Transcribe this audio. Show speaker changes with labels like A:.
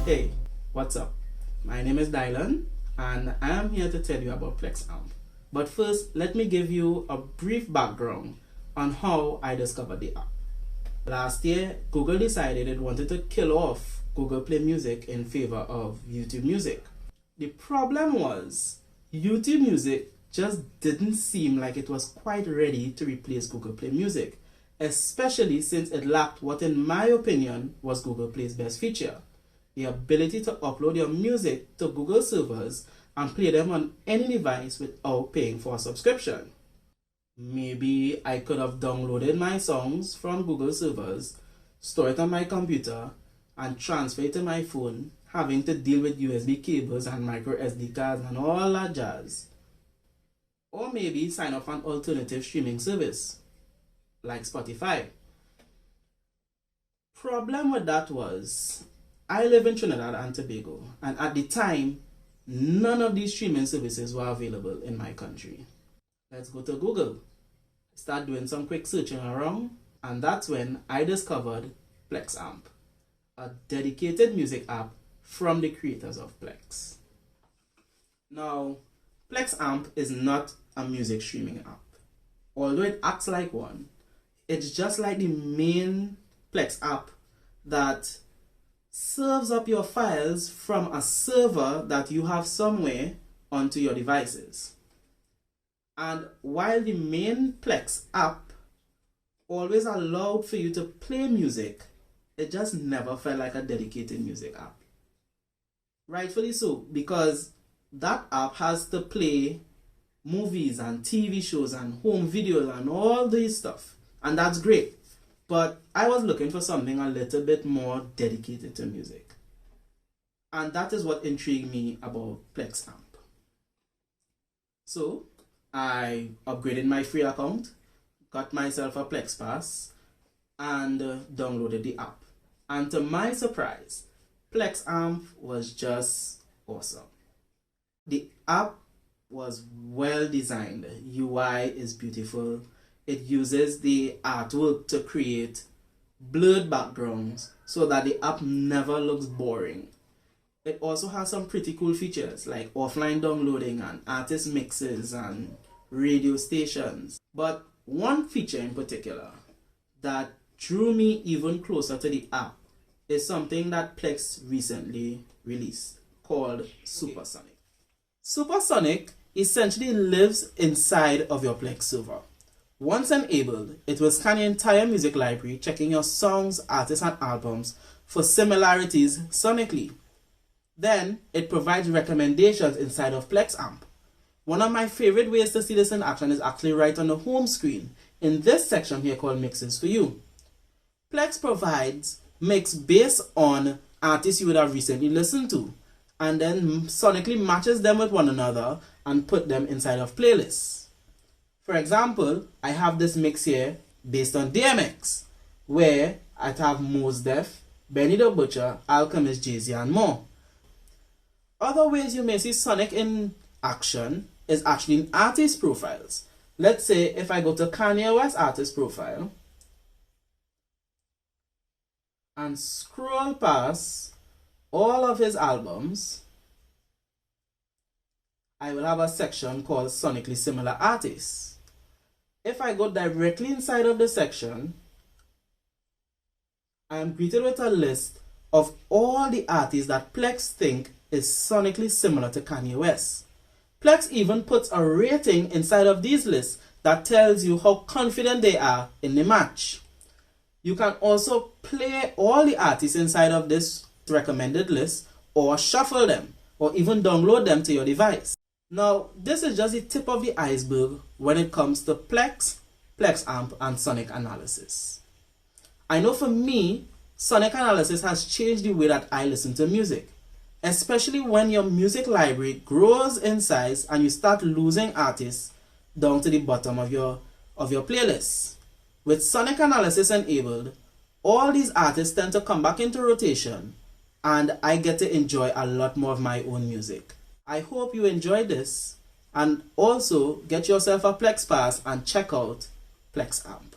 A: Hey, what's up? My name is Dylon and I am here to tell you about Plex amp. But first, let me give you a brief background on how I discovered the app. Last year, Google decided it wanted to kill off Google Play Music in favor of YouTube Music. The problem was, YouTube Music just didn't seem like it was quite ready to replace Google Play Music, especially since it lacked what in my opinion was Google Play's best feature: the ability to upload your music to Google servers and play them on any device without paying for a subscription. Maybe I could have downloaded my songs from Google servers, store it on my computer, and transfer it to my phone, having to deal with USB cables and micro SD cards and all that jazz. Or maybe sign up for an alternative streaming service, like Spotify. Problem with that was, I live in Trinidad and Tobago, and at the time, none of these streaming services were available in my country. Let's go to Google, start doing some quick searching around, and that's when I discovered Plex Amp, a dedicated music app from the creators of Plex. Now, Plex Amp is not a music streaming app. Although it acts like one, it's just like the main Plex app that serves up your files from a server that you have somewhere onto your devices. And while the main Plex app always allowed for you to play music, it just never felt like a dedicated music app. Rightfully so, because that app has to play movies and TV shows and home videos and all this stuff. And that's great. But I was looking for something a little bit more dedicated to music. And that is what intrigued me about Plex Amp. So I upgraded my free account, got myself a Plex Pass, and downloaded the app. And to my surprise, Plex Amp was just awesome. The app was well designed. UI is beautiful. It uses the artwork to create blurred backgrounds so that the app never looks boring. It also has some pretty cool features like offline downloading and artist mixes and radio stations. But one feature in particular that drew me even closer to the app is something that Plex recently released called Supersonic. Supersonic essentially lives inside of your Plex server. Once enabled, it will scan your entire music library, checking your songs, artists, and albums for similarities sonically. Then, it provides recommendations inside of Plex Amp. One of my favorite ways to see this in action is actually right on the home screen, in this section here called Mixes for You. Plex provides mix based on artists you would have recently listened to, and then sonically matches them with one another and put them inside of playlists. For example, I have this mix here based on DMX, where I have Mos Def, Benny the Butcher, Alchemist, Jay-Z, and more. Other ways you may see Sonic in action is actually in artist profiles. Let's say if I go to Kanye West artist profile and scroll past all of his albums, I will have a section called Sonically Similar Artists. If I go directly inside of the section, I am greeted with a list of all the artists that Plex think is sonically similar to Kanye West. Plex even puts a rating inside of these lists that tells you how confident they are in the match. You can also play all the artists inside of this recommended list, or shuffle them, or even download them to your device. Now, this is just the tip of the iceberg when it comes to Plex, Plex Amp, and sonic analysis. I know for me, sonic analysis has changed the way that I listen to music, especially when your music library grows in size and you start losing artists down to the bottom of your playlist. With sonic analysis enabled, all these artists tend to come back into rotation, and I get to enjoy a lot more of my own music. I hope you enjoyed this, and also get yourself a Plex Pass and check out Plex Amp.